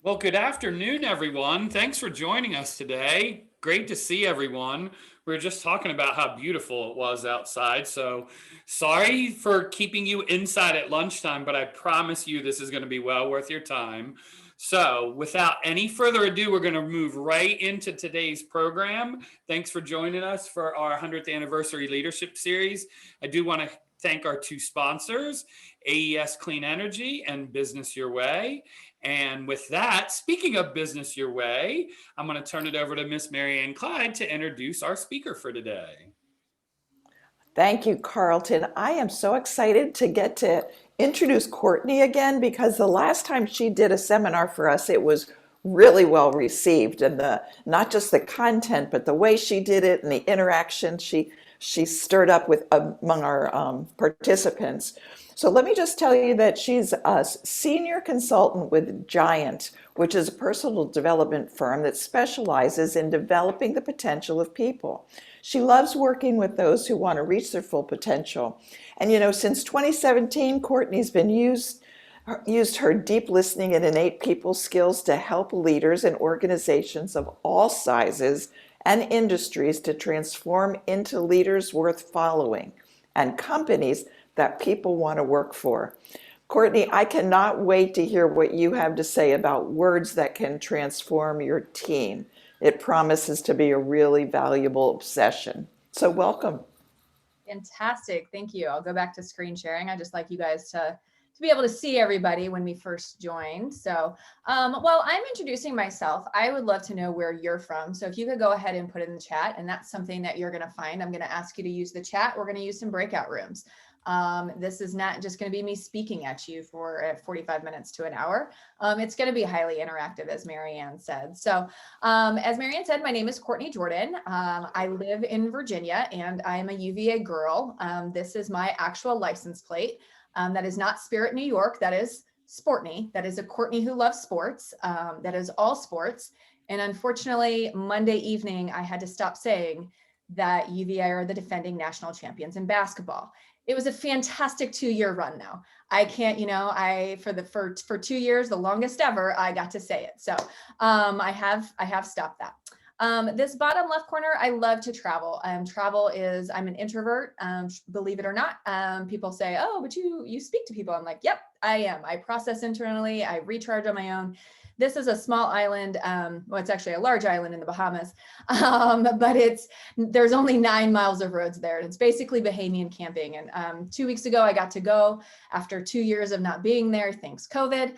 Well, good afternoon, everyone. Thanks for joining us today. Great to see everyone. We were just talking about how beautiful it was outside. So sorry for keeping you inside at lunchtime, but I promise you this is going to be well worth your time. So, without any further ado, we're going to move right into today's program. Thanks for joining us for our 100th anniversary leadership series. I do want to thank our two sponsors, AES Clean Energy and Business Your Way. And with that, speaking of business your way, I'm going to turn it over to Miss Marianne Clyde to introduce our speaker for today. Thank you, Carlton. I am so excited to get to introduce Courtney again because the last time she did a seminar for us, it was really well received, and the not just the content, but the way she did it and the interaction she stirred up with among our participants. So let me just tell you that she's a senior consultant with Giant, which is a personal development firm that specializes in developing the potential of people. She loves working with those who want to reach their full potential. And since 2017, Courtney's been used her deep listening and innate people skills to help leaders and organizations of all sizes and industries to transform into leaders worth following and companies that people want to work for. Courtney, I cannot wait to hear what you have to say about words that can transform your team. It promises to be a really valuable session. So welcome. Fantastic. Thank you. I'll go back to screen sharing. I just like you guys to be able to see everybody when we first joined. So while I'm introducing myself, I would love to know where you're from. So if you could go ahead and put it in the chat, and that's something that you're going to find. I'm going to ask you to use the chat. We're going to use some breakout rooms. This is not just going to be me speaking at you for 45 minutes to an hour. It's going to be highly interactive, as Marianne said. So as Marianne said, my name is Courtney Jordan. I live in Virginia, and I'm a UVA girl. This is my actual license plate. That is not Spirit New York. That is Sportney. That is a Courtney who loves sports. That is all sports. And unfortunately, Monday evening, I had to stop saying that UVA are the defending national champions in basketball. It was a fantastic 2-year run now. I can't, for 2 years, the longest ever, I got to say it. So I have stopped that. This bottom left corner, I love to travel. I'm an introvert, believe it or not. People say, oh, but you speak to people. I'm like, yep, I am. I process internally. I recharge on my own. This is a small island. Well, it's actually a large island in the Bahamas, but there's only 9 miles of roads there. And it's basically Bahamian camping. And 2 weeks ago, I got to go after 2 years of not being there, thanks COVID.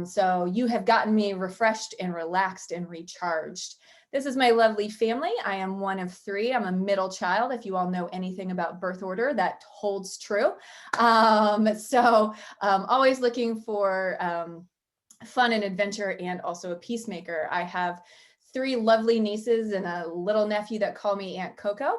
So you have gotten me refreshed and relaxed and recharged. This is my lovely family. I am one of 3. I'm a middle child. If you all know anything about birth order, that holds true. Always looking for fun and adventure, and also a peacemaker. I have 3 lovely nieces and a little nephew that call me Aunt Coco.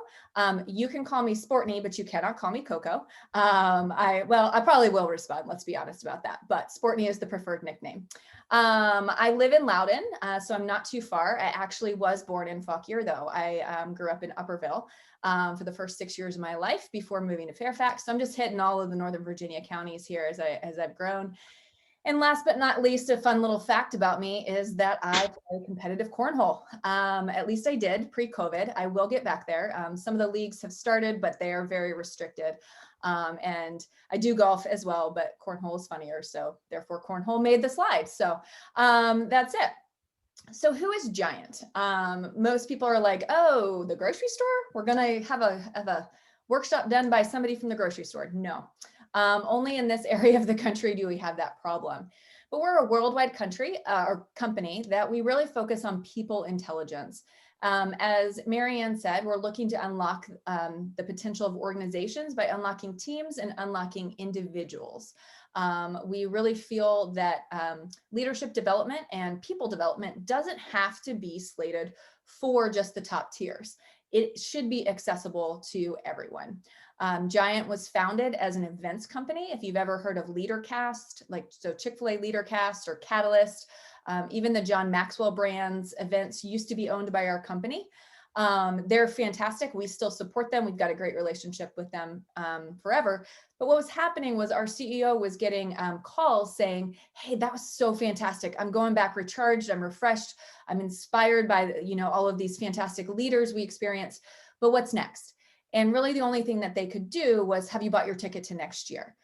You can call me Sportney, but you cannot call me Coco. I probably will respond, let's be honest about that, but Sportney is the preferred nickname. I live in Loudoun, so I'm not too far. I actually was born in Fauquier, though. I grew up in Upperville for the first 6 years of my life before moving to Fairfax. So I'm just hitting all of the Northern Virginia counties here as I've grown. And last but not least, a fun little fact about me is that I play competitive cornhole. At least I did pre-COVID. I will get back there. Some of the leagues have started, but they are very restricted. And I do golf as well, but cornhole is funnier. So therefore cornhole made the slide. So that's it. So who is Giant? Most people are like, oh, the grocery store? We're going to have a workshop done by somebody from the grocery store. No. Only in this area of the country do we have that problem. But we're a worldwide country or company that we really focus on people intelligence. As Marianne said, we're looking to unlock the potential of organizations by unlocking teams and unlocking individuals. We really feel that leadership development and people development doesn't have to be slated for just the top tiers. It should be accessible to everyone. Giant was founded as an events company. If you've ever heard of LeaderCast, so Chick-fil-A LeaderCast or Catalyst, even the John Maxwell brands events used to be owned by our company. They're fantastic. We still support them. We've got a great relationship with them forever. But what was happening was our CEO was getting calls saying, hey, that was so fantastic. I'm going back recharged. I'm refreshed. I'm inspired by, all of these fantastic leaders we experienced. But what's next? And really the only thing that they could do was, have you bought your ticket to next year?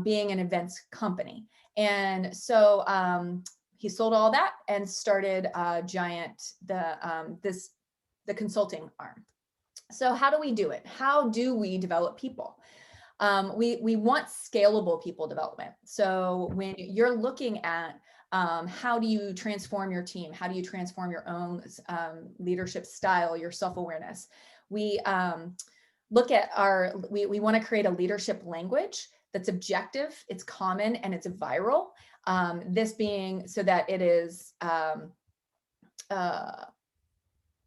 Being an events company. And so he sold all that and started Giant, the consulting arm. So how do we do it? How do we develop people? We want scalable people development. So when you're looking at how do you transform your team? How do you transform your own leadership style, your self-awareness? We look at we want to create a leadership language that's objective, it's common, and it's viral. This being so that it is,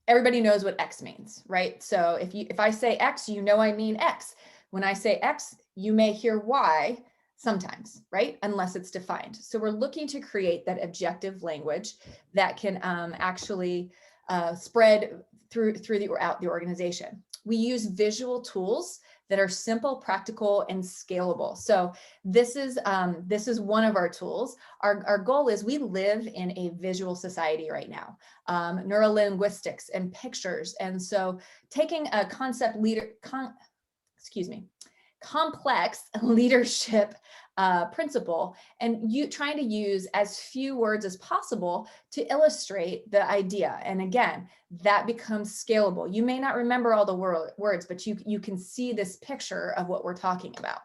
everybody knows what X means, right? So if I say X, I mean X. When I say X, you may hear Y sometimes, right? Unless it's defined. So we're looking to create that objective language that can actually spread throughout the organization. We use visual tools that are simple, practical, and scalable. So this is one of our tools. Our goal is we live in a visual society right now, neurolinguistics and pictures. And so taking a complex leadership principle and trying to use as few words as possible to illustrate the idea. And again, that becomes scalable. You may not remember all the words, but you can see this picture of what we're talking about.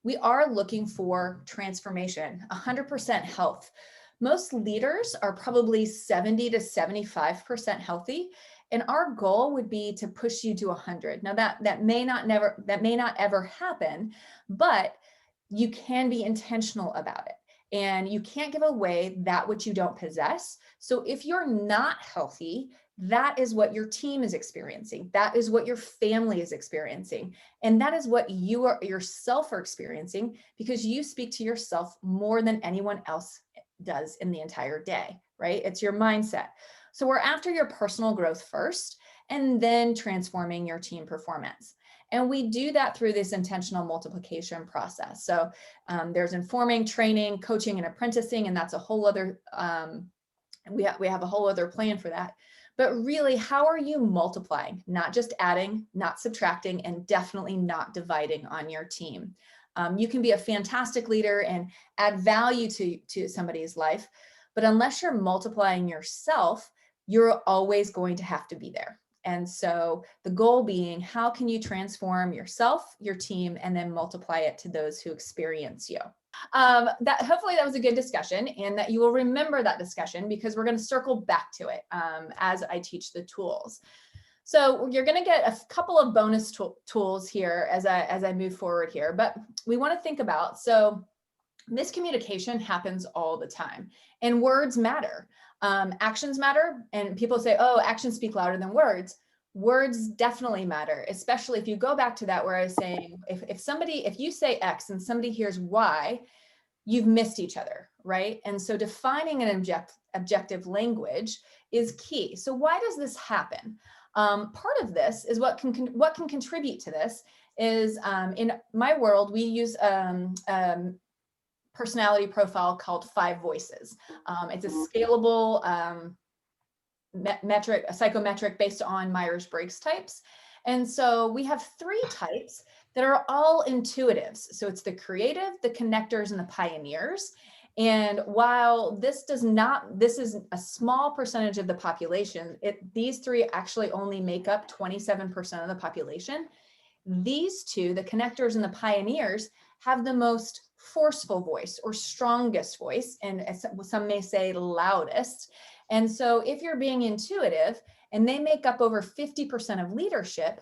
We are looking for transformation, 100% health. Most leaders are probably 70 to 75% healthy. And our goal would be to push you to 100. Now that may not ever happen, but you can be intentional about it. And you can't give away that which you don't possess. So if you're not healthy, that is what your team is experiencing. That is what your family is experiencing. And that is what you yourself are experiencing, because you speak to yourself more than anyone else does in the entire day, right? It's your mindset. So we're after your personal growth first, and then transforming your team performance. And we do that through this intentional multiplication process. So there's informing, training, coaching, and apprenticing, and that's a whole other, we have a whole other plan for that. But really, how are you multiplying? Not just adding, not subtracting, and definitely not dividing on your team. You can be a fantastic leader and add value to somebody's life, but unless you're multiplying yourself, you're always going to have to be there. And so the goal being, how can you transform yourself, your team, and then multiply it to those who experience you? Hopefully that was a good discussion, and that you will remember that discussion, because we're going to circle back to it as I teach the tools. So you're going to get a couple of bonus tools here as I move forward here, but we want to think about, so miscommunication happens all the time, and words matter. Actions matter, and people say, oh, actions speak louder than words. Words definitely matter, especially if you go back to that where I was saying, if you say X and somebody hears Y, you've missed each other, right? And so defining an objective language is key. So why does this happen? Part of this is what can contribute to this is in my world, we use personality profile called 5 Voices. It's a scalable metric, a psychometric based on Myers-Briggs types. And so we have 3 types that are all intuitives. So it's the creative, the connectors, and the pioneers. And while this is a small percentage of the population, these 3 actually only make up 27% of the population. These 2, the connectors and the pioneers, have the most forceful voice or strongest voice, and some may say loudest. And so if you're being intuitive and they make up over 50% of leadership,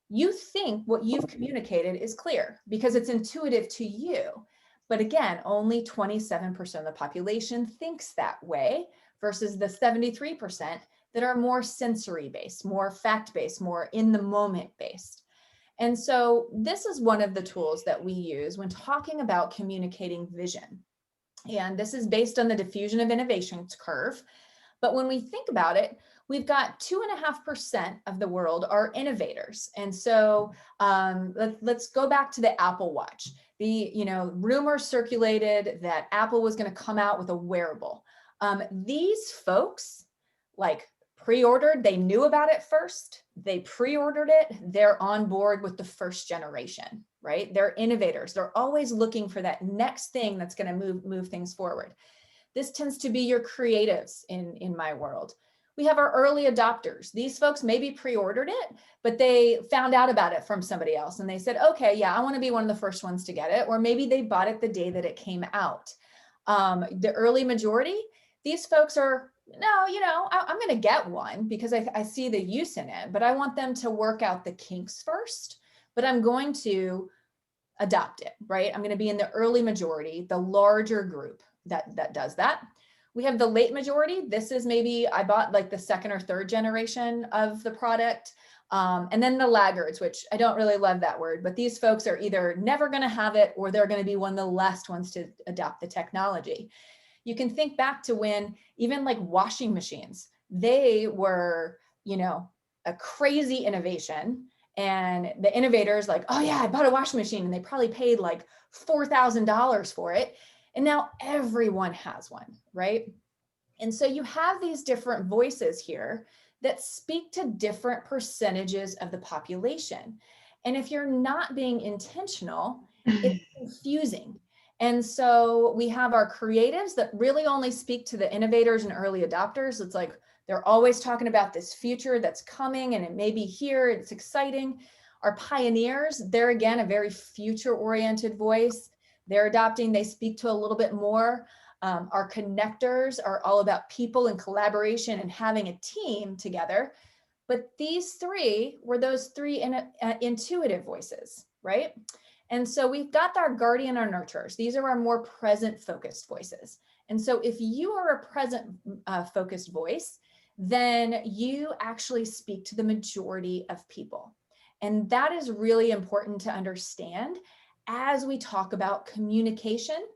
you think what you've communicated is clear because it's intuitive to you. But again, only 27% of the population thinks that way versus the 73% that are more sensory based, more fact based, more in the moment based. And so this is one of the tools that we use when talking about communicating vision. And this is based on the diffusion of innovations curve. But when we think about it, we've got 2.5% of the world are innovators. And so let's go back to the Apple Watch. The rumor circulated that Apple was going to come out with a wearable. These folks like pre-ordered, they knew about it first, they pre-ordered it, they're on board with the first generation, right? They're innovators. They're always looking for that next thing that's going to move things forward. This tends to be your creatives in my world. We have our early adopters. These folks maybe pre-ordered it, but they found out about it from somebody else and they said, okay, yeah, I want to be one of the first ones to get it. Or maybe they bought it the day that it came out. The early majority, these folks are, no, I'm going to get one because I see the use in it, but I want them to work out the kinks first, but I'm going to adopt it, right? I'm going to be in the early majority, the larger group that does that. We have the late majority. This is maybe I bought like the second or third generation of the product. And then the laggards, which I don't really love that word, but these folks are either never going to have it or they're going to be one of the last ones to adopt the technology. You can think back to when even like washing machines, they were, a crazy innovation. And the innovators like, oh yeah, I bought a washing machine and they probably paid like $4,000 for it. And now everyone has one, right? And so you have these different voices here that speak to different percentages of the population. And if you're not being intentional, it's confusing. And so we have our creatives that really only speak to the innovators and early adopters. It's like they're always talking about this future that's coming and it may be here, it's exciting. Our pioneers, they're again a very future-oriented voice. They're adopting, they speak to a little bit more. Our connectors are all about people and collaboration and having a team together. But these three were those three intuitive voices, right? And so we've got our guardian, our nurturers. These are our more present focused voices. And so if you are a present focused voice, then you actually speak to the majority of people. And that is really important to understand as we talk about communication.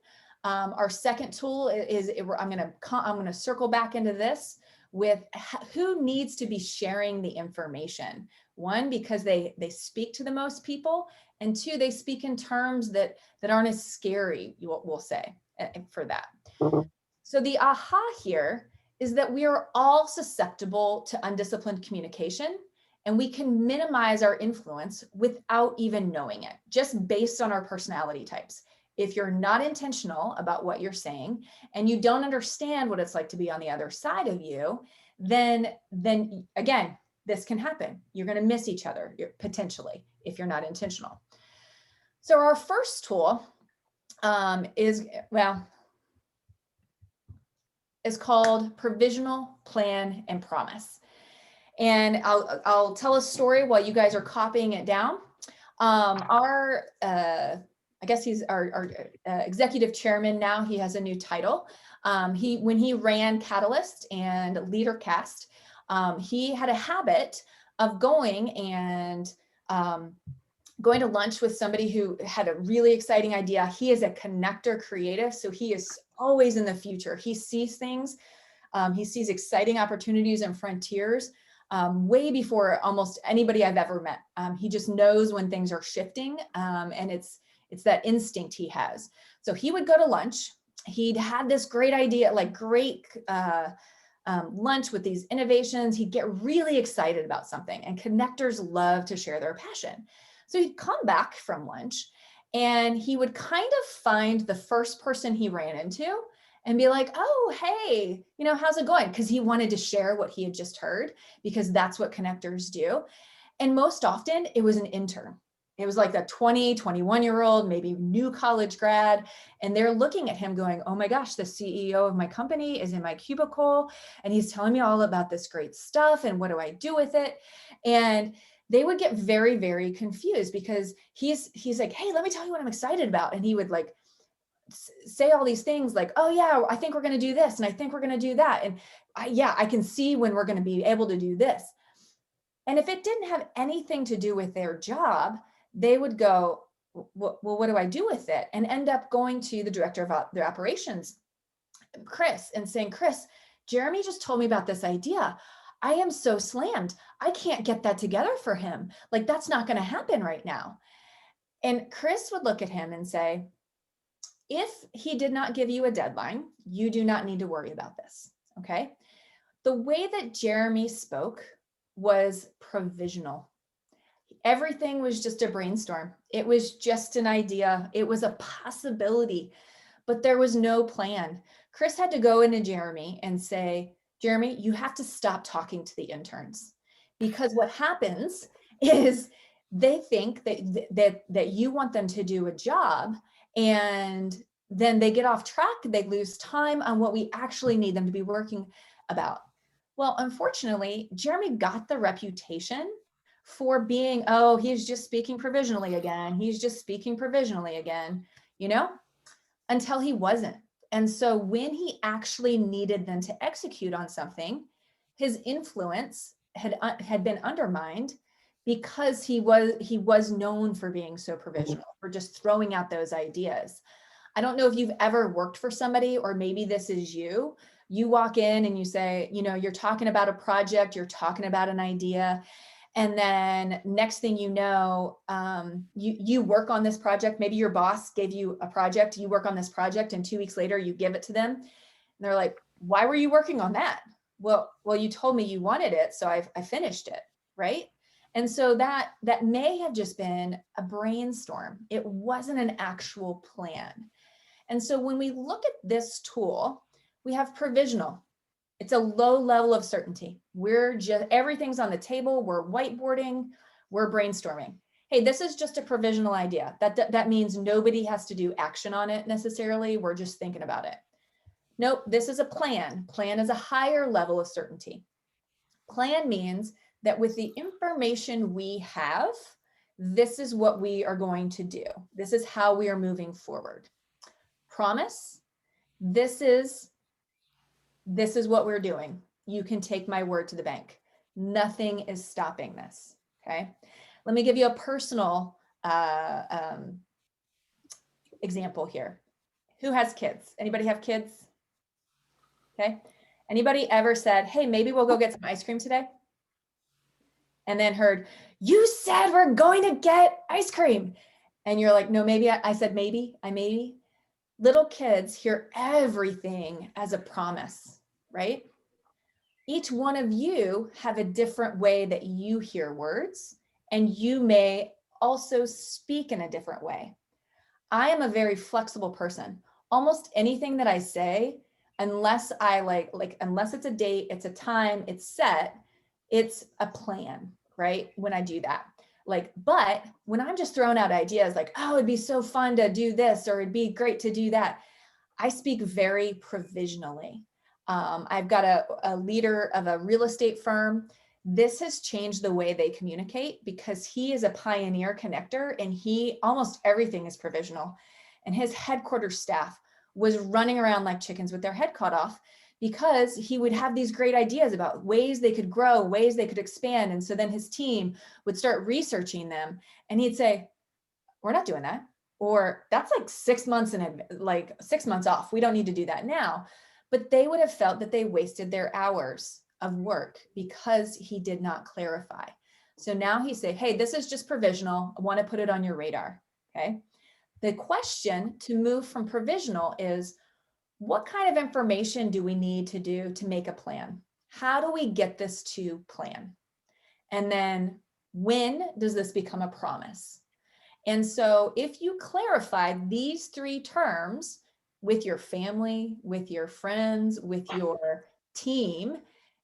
Our second tool is I'm going to circle back into this with who needs to be sharing the information. One, because they speak to the most people, and two, they speak in terms that aren't as scary, we'll say, for that. So the aha here is that we are all susceptible to undisciplined communication, and we can minimize our influence without even knowing it, just based on our personality types. If you're not intentional about what you're saying and you don't understand what it's like to be on the other side of you, then again, this can happen. You're going to miss each other potentially if you're not intentional. So our first tool is called Provisional, Plan, and Promise. And I'll tell a story while you guys are copying it down. I guess he's our executive chairman now. He has a new title. When he ran Catalyst and LeaderCast, he had a habit of going to lunch with somebody who had a really exciting idea. He is a connector creative, so he is always in the future. He sees things. He sees exciting opportunities and frontiers way before almost anybody I've ever met. He just knows when things are shifting, and it's that instinct he has. So he would go to lunch. He'd had this great idea, like great lunch with these innovations. He'd get really excited about something, and connectors love to share their passion. So he'd come back from lunch and he would kind of find the first person he ran into and be like, oh, hey, how's it going? Because he wanted to share what he had just heard, because that's what connectors do. And most often it was an intern. It was like a 20, 21-year-old, maybe new college grad. And they're looking at him going, oh my gosh, the CEO of my company is in my cubicle and he's telling me all about this great stuff. And what do I do with it? And they would get very, very confused because he's like, hey, let me tell you what I'm excited about. And he would like say all these things like, oh yeah, I think we're going to do this. And I think we're going to do that. And I can see when we're going to be able to do this. And if it didn't have anything to do with their job, they would go, well, what do I do with it? And end up going to the director of their operations, Chris, and saying, Chris, Jeremy just told me about this idea. I am so slammed. I can't get that together for him. Like, that's not going to happen right now. And Chris would look at him and say, if he did not give you a deadline, you do not need to worry about this. Okay. The way that Jeremy spoke was provisional. Everything was just a brainstorm. It was just an idea. It was a possibility, but there was no plan. Chris had to go into Jeremy and say, Jeremy, you have to stop talking to the interns, because what happens is they think that you want them to do a job, and then they get off track. They lose time on what we actually need them to be working about. Well, unfortunately, Jeremy got the reputation for being, oh, he's just speaking provisionally again. He's just speaking provisionally again, until he wasn't. And so when he actually needed them to execute on something, his influence had been undermined, because he was known for being so provisional, for just throwing out those ideas. I don't know if you've ever worked for somebody, or maybe this is you. You walk in and you say, you're talking about a project, you're talking about an idea. And then next thing you know, you work on this project. Maybe your boss gave you a project, you work on this project, and 2 weeks later you give it to them. And they're like, why were you working on that? Well, you told me you wanted it, so I finished it, right? And so that may have just been a brainstorm. It wasn't an actual plan. And so when we look at this tool, we have provisional. It's a low level of certainty. Everything's on the table. We're whiteboarding, we're brainstorming. Hey, this is just a provisional idea. That means nobody has to do action on it necessarily. We're just thinking about it. Nope, this is a plan. Plan is a higher level of certainty. Plan means that with the information we have, this is what we are going to do. This is how we are moving forward. Promise, this is what we're doing. You can take my word to the bank. Nothing is stopping this, okay? Let me give you a personal example here. Who has kids? Anybody have kids? Okay. Anybody ever said, hey, maybe we'll go get some ice cream today? And then heard, you said we're going to get ice cream. And you're like, no, maybe. I said, maybe. Little kids hear everything as a promise, right? Each one of you have a different way that you hear words, and you may also speak in a different way. I am a very flexible person. Almost anything that I say, unless I unless it's a date, it's a time, it's set, it's a plan, right? When I do that. But when I'm just throwing out ideas like, oh, it'd be so fun to do this, or it'd be great to do that, I speak very provisionally. I've got a leader of a real estate firm. This has changed the way they communicate, because he is a pioneer connector, and almost everything is provisional. And his headquarters staff was running around like chickens with their head cut off, because he would have these great ideas about ways they could grow, ways they could expand. And so then his team would start researching them, and he'd say, we're not doing that. Or that's like 6 months 6 months off. We don't need to do that now. But they would have felt that they wasted their hours of work because he did not clarify. So now he say, hey, this is just provisional. I want to put it on your radar. Okay. The question to move from provisional is, what kind of information do we need to do to make a plan? How do we get this to plan? And then when does this become a promise? And so if you clarify these 3 terms with your family, with your friends, with your team,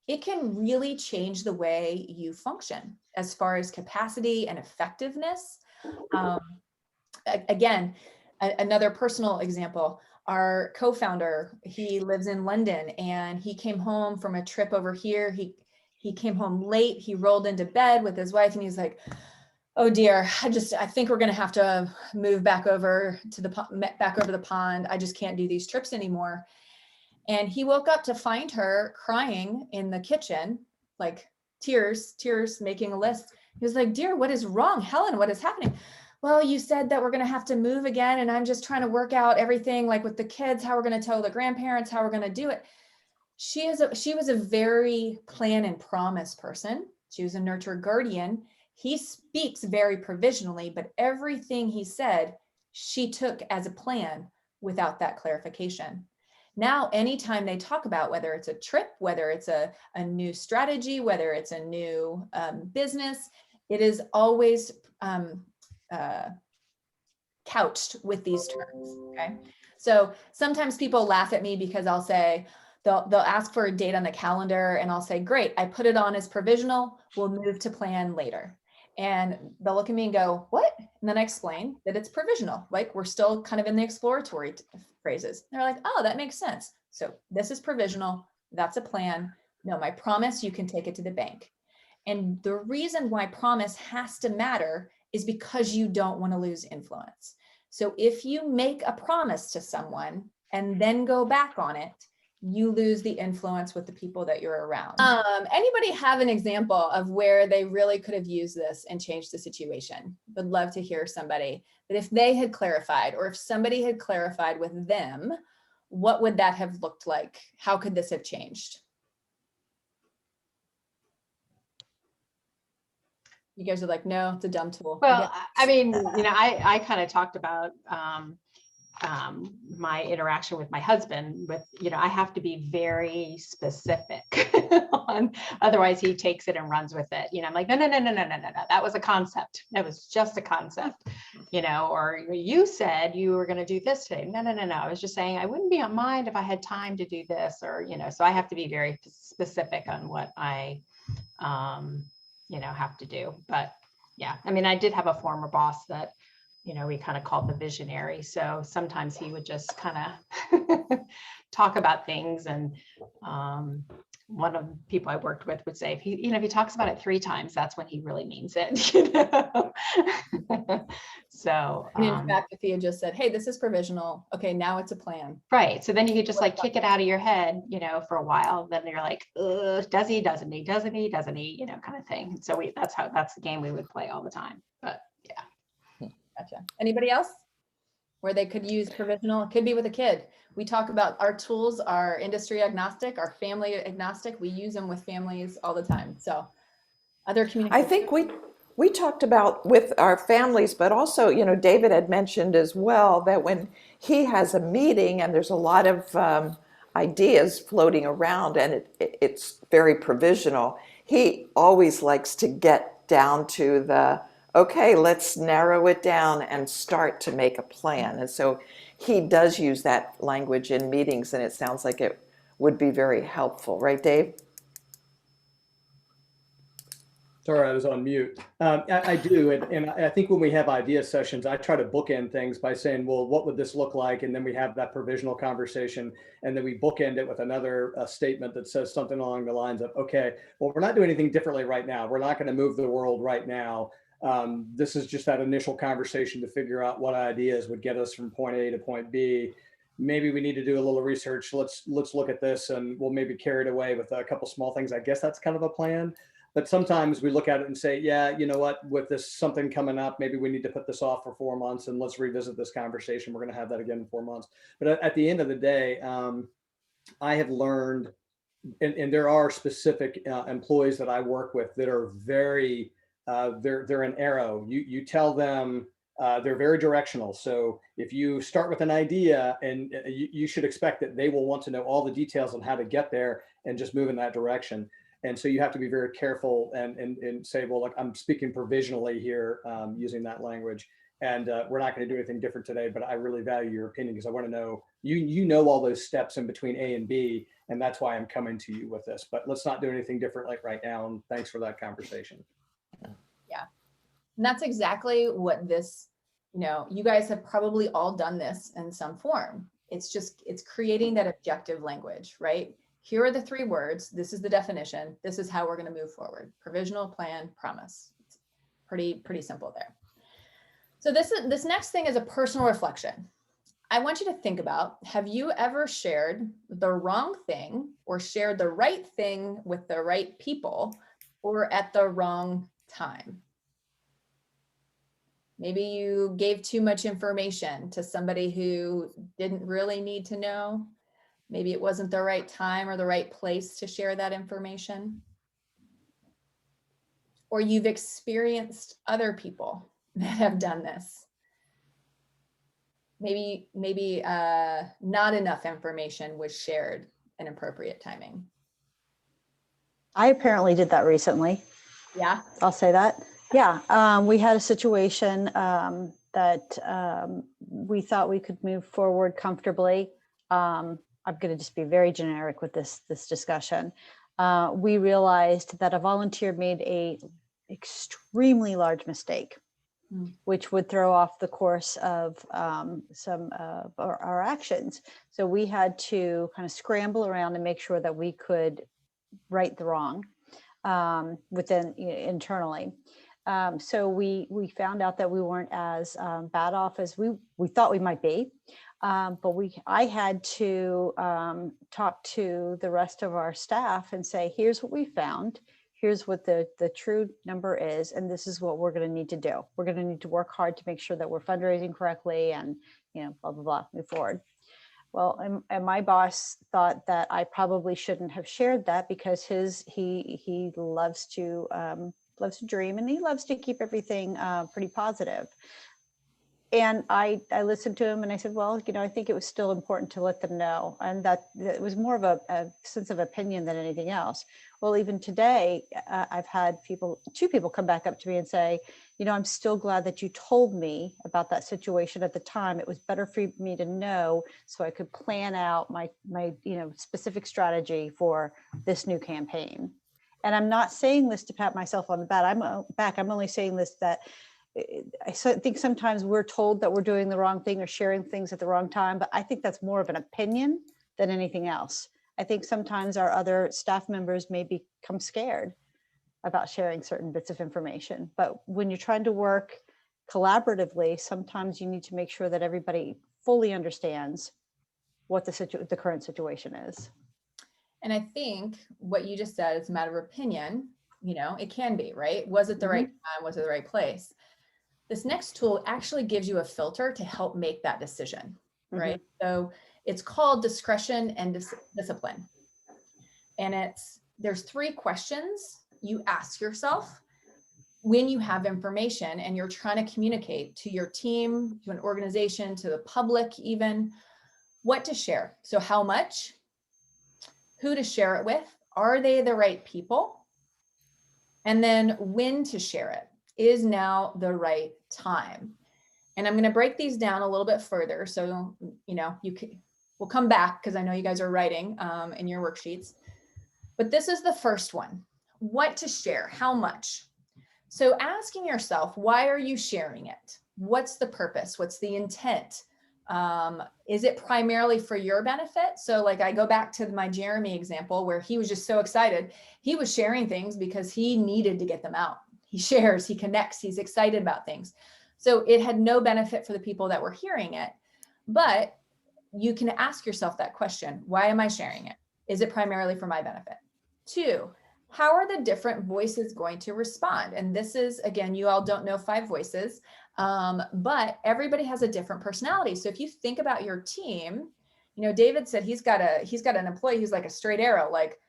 it can really change the way you function as far as capacity and effectiveness. Again, another personal example, our co-founder, he lives in London, and he came home from a trip over here. He came home late. He rolled into bed with his wife, and he's like, oh dear, I think we're going to have to move back over the pond. I just can't do these trips anymore. And he woke up to find her crying in the kitchen, like tears, making a list. He was like, dear, what is wrong? Helen, what is happening? Well, you said that we're going to have to move again, and I'm just trying to work out everything, like with the kids, how we're going to tell the grandparents, how we're going to do it. she was a very plan and promise person. She was a nurture guardian. He speaks very provisionally, but everything he said, she took as a plan without that clarification. Now, anytime they talk about whether it's a trip, whether it's a new strategy, whether it's a new business, it is always couched with these terms, okay? So sometimes people laugh at me because I'll say, they'll ask for a date on the calendar and I'll say, great, I put it on as provisional, we'll move to plan later. And they'll look at me and go, what? And then I explain that it's provisional, like we're still kind of in the exploratory phrases. They're like, oh, that makes sense. So this is provisional, that's a plan. No, my promise, you can take it to the bank. And the reason why promise has to matter is because you don't want to lose influence. So if you make a promise to someone and then go back on it, you lose the influence with the people that you're around. Anybody have an example of where they really could have used this and changed the situation? Would love to hear somebody. But if they had clarified, or if somebody had clarified with them, what would that have looked like? How could this have changed? You guys are like, no, it's a dumb tool. Well, I mean, you know, I kind of talked about my interaction with my husband with, you know, I have to be very specific on, otherwise he takes it and runs with it. You know, I'm like, no, that was a concept. That was just a concept, you know, or you said you were going to do this today. No. I was just saying, I wouldn't be on mind if I had time to do this, or, you know, so I have to be very specific on what I, you know, have to do. But yeah, I mean, I did have a former boss that, you know, we kind of called the visionary. So sometimes he would just kind of talk about things. And one of the people I worked with would say, if he, you know, if he talks about it 3 times, that's when he really means it. You know? So and in fact, if he had just said, hey, this is provisional, okay, now it's a plan. Right. So then you could just like kick it out of your head, you know, for a while. Then you're like, does he, doesn't he, doesn't he, doesn't he, you know, kind of thing. So that's the game we would play all the time. But yeah. Gotcha. Anybody else where they could use provisional? It could be with a kid. We talk about our tools are industry agnostic, our family agnostic. We use them with families all the time. So other communication. I think we talked about with our families, but also, you know, David had mentioned as well that when he has a meeting and there's a lot of ideas floating around and it's very provisional, he always likes to get down to the, okay, let's narrow it down and start to make a plan. And so he does use that language in meetings, and it sounds like it would be very helpful. Right, Dave? Sorry, I was on mute. I do. And I think when we have idea sessions, I try to bookend things by saying, well, what would this look like? And then we have that provisional conversation. And then we bookend it with another statement that says something along the lines of, okay, well, we're not doing anything differently right now. We're not going to move the world right now. This is just that initial conversation to figure out what ideas would get us from point A to point B. Maybe we need to do a little research. Let's look at this, and we'll maybe carry it away with a couple small things. I guess that's kind of a plan. But sometimes we look at it and say, yeah, you know what, with this something coming up, maybe we need to put this off for 4 months and let's revisit this conversation. We're going to have that again in 4 months. But at the end of the day, I have learned, and there are specific employees that I work with that are very, they're an arrow. You tell them, they're very directional. So if you start with an idea, and you should expect that they will want to know all the details on how to get there and just move in that direction. And so you have to be very careful and say, well, look, I'm speaking provisionally here, using that language, and we're not going to do anything different today, but I really value your opinion because I want to know, you know all those steps in between A and B, and that's why I'm coming to you with this, but let's not do anything different like right now. And thanks for that conversation. Yeah. And that's exactly what this, you know, you guys have probably all done this in some form. It's creating that objective language, right? Here are the 3 words. This is the definition. This is how we're going to move forward. Provisional, plan, promise. It's pretty simple there. So this next thing is a personal reflection. I want you to think about, have you ever shared the wrong thing or shared the right thing with the right people or at the wrong time? Maybe you gave too much information to somebody who didn't really need to know. Maybe it wasn't the right time or the right place to share that information. Or you've experienced other people that have done this. Maybe not enough information was shared in appropriate timing. I apparently did that recently. Yeah. I'll say that. Yeah, we had a situation that we thought we could move forward comfortably. I'm going to just be very generic with this discussion. We realized that a volunteer made a extremely large mistake, which would throw off the course of some of our actions. So we had to kind of scramble around and make sure that we could right the wrong within internally. So we found out that we weren't as bad off as we thought we might be. But I had to talk to the rest of our staff and say, here's what we found. Here's what the true number is, and this is what we're going to need to do. We're going to need to work hard to make sure that we're fundraising correctly and, blah, blah, blah, move forward. Well, and my boss thought that I probably shouldn't have shared that because he loves to dream and he loves to keep everything pretty positive. And I listened to him and I said, well, I think it was still important to let them know. And that it was more of a sense of opinion than anything else. Well, even today, I've had two people come back up to me and say, I'm still glad that you told me about that situation at the time. It was better for me to know so I could plan out my specific strategy for this new campaign. And I'm not saying this to pat myself on the back. I'm only saying this that I think sometimes we're told that we're doing the wrong thing or sharing things at the wrong time, but I think that's more of an opinion than anything else. I think sometimes our other staff members may become scared about sharing certain bits of information. But when you're trying to work collaboratively, sometimes you need to make sure that everybody fully understands what the current situation is. And I think what you just said is a matter of opinion. It can be, right? Was it the right time? Was it the right place? This next tool actually gives you a filter to help make that decision, right? So it's called Discretion and Discipline. And there's 3 questions you ask yourself when you have information and you're trying to communicate to your team, to an organization, to the public even, what to share. So how much, who to share it with, are they the right people? And then when to share it. Is now the right time? And I'm going to break these down a little bit further. So, we'll come back because I know you guys are writing in your worksheets. But this is the first one. What to share? How much? So asking yourself, why are you sharing it? What's the purpose? What's the intent? Is it primarily for your benefit? So like I go back to my Jeremy example where he was just so excited. He was sharing things because he needed to get them out. He shares, he connects, he's excited about things. So it had no benefit for the people that were hearing it, but you can ask yourself that question. Why am I sharing it? Is it primarily for my benefit? 2, how are the different voices going to respond? And this is, again, you all don't know 5 voices, but everybody has a different personality. So if you think about your team, David said he's got an employee who's like a straight arrow, like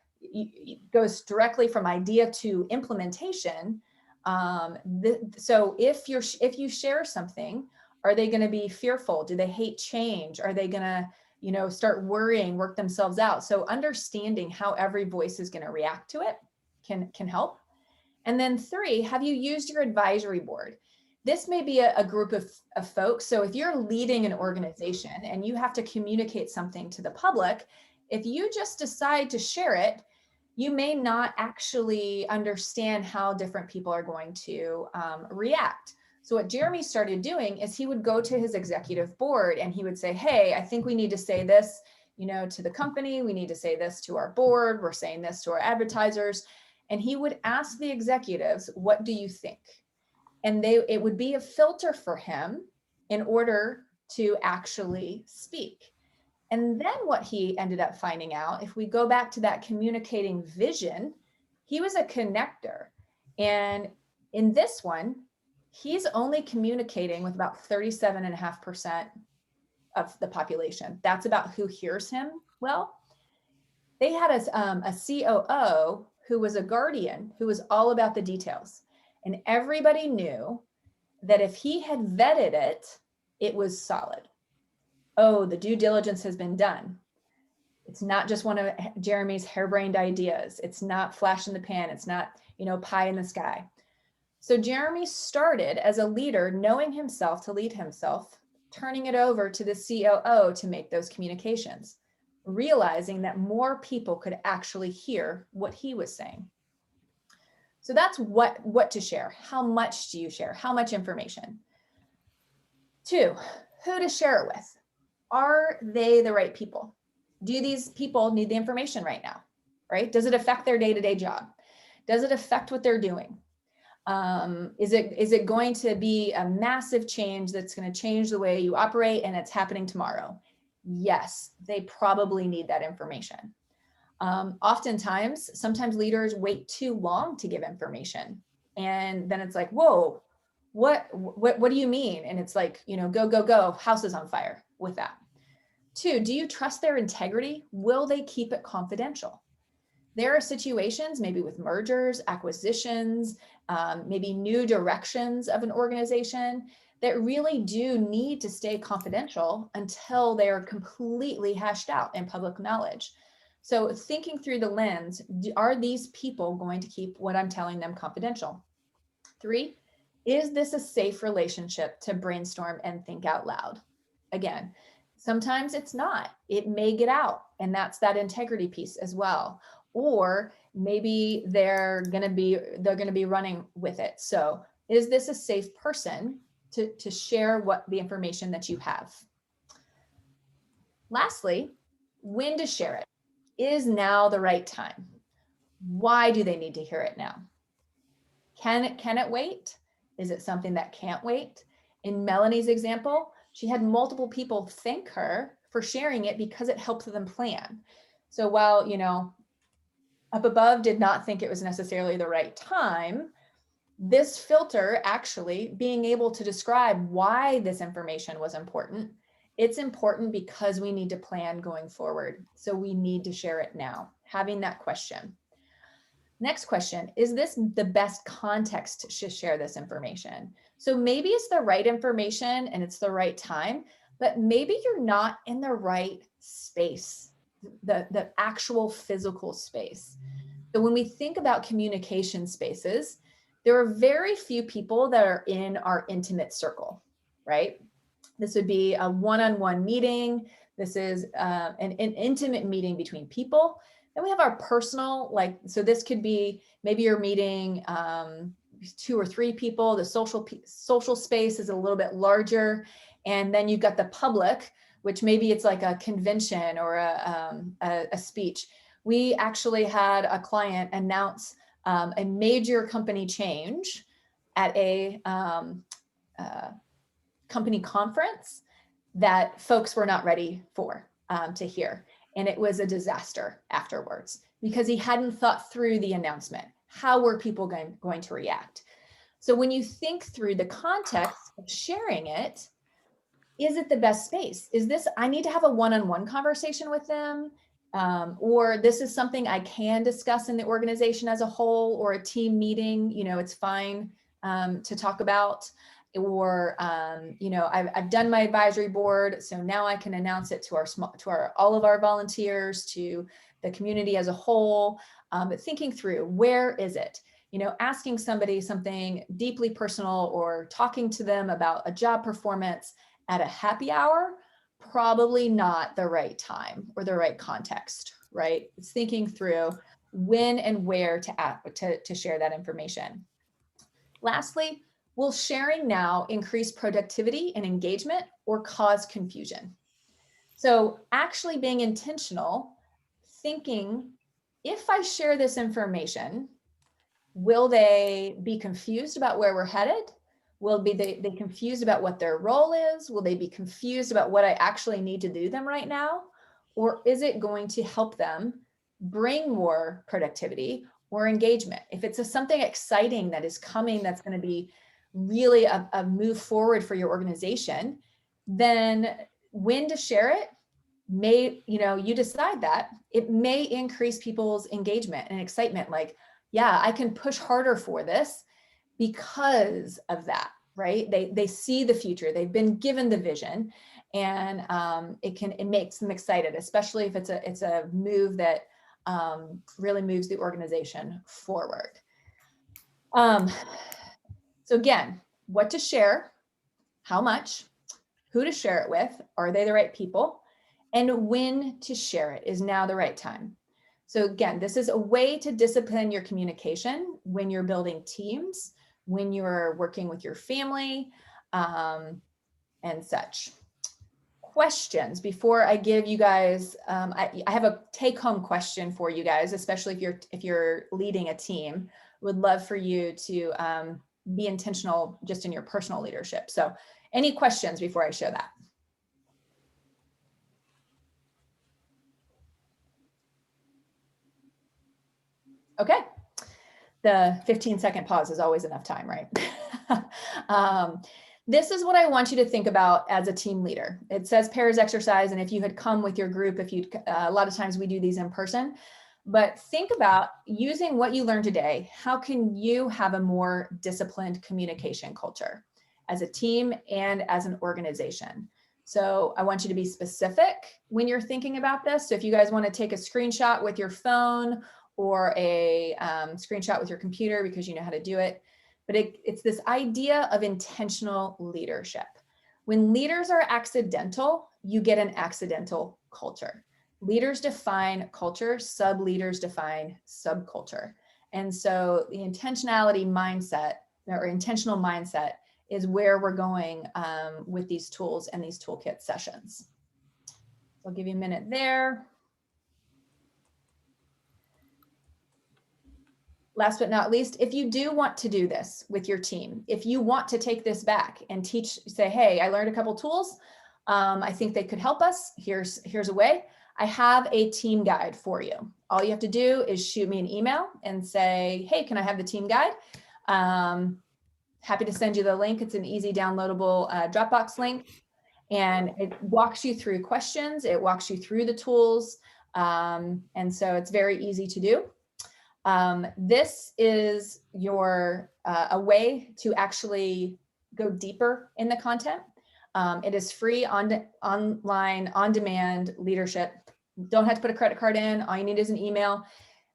goes directly from idea to implementation. So if you share something, are they going to be fearful? Do they hate change? Are they going to, start worrying, work themselves out? So understanding how every voice is going to react to it can help. And then 3, have you used your advisory board? This may be a group of folks. So if you're leading an organization and you have to communicate something to the public, if you just decide to share it, you may not actually understand how different people are going to react. So what Jeremy started doing is he would go to his executive board and he would say, hey, I think we need to say this, to the company. We need to say this to our board. We're saying this to our advertisers. And he would ask the executives, what do you think? And it would be a filter for him in order to actually speak. And then what he ended up finding out, if we go back to that communicating vision, he was a connector. And in this one, he's only communicating with about 37.5% of the population. That's about who hears him Well, they had a COO who was a guardian, who was all about the details. And everybody knew that if he had vetted it, it was solid. Oh, the due diligence has been done. It's not just one of Jeremy's harebrained ideas. It's not flash in the pan. It's not, pie in the sky. So Jeremy started as a leader, knowing himself to lead himself, turning it over to the COO to make those communications, realizing that more people could actually hear what he was saying. So that's what to share. How much do you share? How much information? 2, who to share it with. Are they the right people? Do these people need the information right now, right? Does it affect their day-to-day job? Does it affect what they're doing? Is it going to be a massive change that's going to change the way you operate and it's happening tomorrow? Yes, they probably need that information. Sometimes leaders wait too long to give information. And then it's like, whoa, what do you mean? And it's like, go, house is on fire with that. 2, do you trust their integrity? Will they keep it confidential? There are situations, maybe with mergers, acquisitions, maybe new directions of an organization that really do need to stay confidential until they are completely hashed out in public knowledge. So thinking through the lens, are these people going to keep what I'm telling them confidential? 3, is this a safe relationship to brainstorm and think out loud? Again, sometimes it's not. It may get out, and that's that integrity piece as well. Or maybe they're going to be running with it. So is this a safe person to share the information that you have? Lastly, when to share it. Is now the right time? Why do they need to hear it now? Can it wait? Is it something that can't wait? In Melanie's example, she had multiple people thank her for sharing it because it helped them plan. So while, up above did not think it was necessarily the right time, this filter actually being able to describe why this information was important. It's important because we need to plan going forward. So we need to share it now, having that question. Next question, is this the best context to share this information? So maybe it's the right information and it's the right time, but maybe you're not in the right space, the actual physical space. So when we think about communication spaces, there are very few people that are in our intimate circle, right? This would be a one-on-one meeting. This is an intimate meeting between people. Then we have our personal, so this could be, maybe you're meeting 2 or 3 people. The social space is a little bit larger. And then you've got the public, which maybe it's like a convention or a speech. We actually had a client announce a major company change at a company conference that folks were not ready for to hear. And it was a disaster afterwards because he hadn't thought through the announcement. How were people going to react? So when you think through the context of sharing it, is it the best space? Is this, I need to have a one-on-one conversation with them? Or this is something I can discuss in the organization as a whole, or a team meeting, it's fine to talk about. Or, I've done my advisory board, so now I can announce it to all of our volunteers, to the community as a whole. But thinking through, where is it? Asking somebody something deeply personal or talking to them about a job performance at a happy hour, probably not the right time or the right context, right? It's thinking through when and where to share that information. Lastly, will sharing now increase productivity and engagement or cause confusion? So actually being intentional, thinking, if I share this information, will they be confused about where we're headed? Will they confused about what their role is? Will they be confused about what I actually need to do them right now? Or is it going to help them bring more productivity or engagement? If it's something exciting that is coming, that's going to be really a move forward for your organization, then when to share it you decide that it may increase people's engagement and excitement. Like, yeah, I can push harder for this because of that, right? They see the future, they've been given the vision, and it makes them excited, especially if it's a move that really moves the organization forward. So again, what to share, how much, who to share it with, are they the right people, and when to share it is now the right time. So again, this is a way to discipline your communication when you're building teams, when you're working with your family, and such. Questions before I give you guys, I have a take-home question for you guys, especially if you're leading a team. Would love for you to be intentional just in your personal leadership. So any questions before I share that? Okay. The 15-second pause is always enough time, right? This is what I want you to think about as a team leader. It says pairs exercise, and if you had come with your group, a lot of times we do these in person, but think about using what you learned today. How can you have a more disciplined communication culture as a team and as an organization? So I want you to be specific when you're thinking about this. So if you guys want to take a screenshot with your phone or a screenshot with your computer because you know how to do it, but it's this idea of intentional leadership. When leaders are accidental, you get an accidental culture. Leaders define culture, sub-leaders define subculture. And so the intentionality mindset or intentional mindset is where we're going with these tools and these toolkit sessions. I'll give you a minute there. Last but not least, if you do want to do this with your team, if you want to take this back and say, hey, I learned a couple tools. I think they could help us. Here's a way. I have a team guide for you. All you have to do is shoot me an email and say, hey, can I have the team guide? Happy to send you the link. It's an easy downloadable Dropbox link. And it walks you through questions. It walks you through the tools. And so it's very easy to do. This is a way to actually go deeper in the content. It is free online, on-demand leadership. Don't have to put a credit card in. All you need is an email.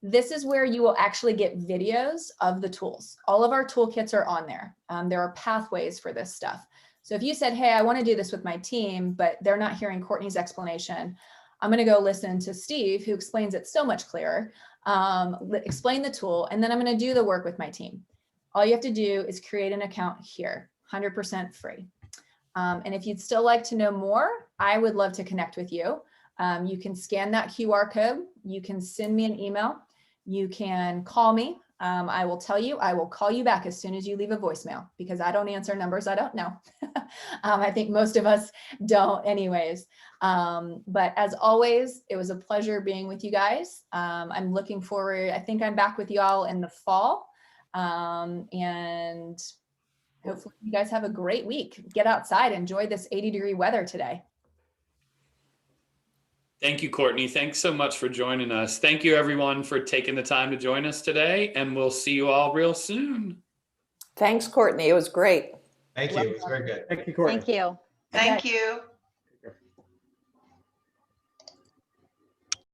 This is where you will actually get videos of the tools. All of our toolkits are on there. There are pathways for this stuff. So if you said, hey, I want to do this with my team, but they're not hearing Courtney's explanation, I'm going to go listen to Steve, who explains it so much clearer, explain the tool, and then I'm going to do the work with my team. All you have to do is create an account here, 100% free. And if you'd still like to know more, I would love to connect with you. You can scan that QR code. You can send me an email. You can call me. I will tell you, I will call you back as soon as you leave a voicemail, because I don't answer numbers I don't know. I think most of us don't anyways. But as always, it was a pleasure being with you guys. I'm looking forward. I think I'm back with you all in the fall. And hopefully you guys have a great week. Get outside, enjoy this 80-degree weather today. Thank you, Courtney. Thanks so much for joining us. Thank you, everyone, for taking the time to join us today, and we'll see you all real soon. Thanks, Courtney. It was great. Thank you. It was very good. Thank you, Courtney. Thank you. Thank you.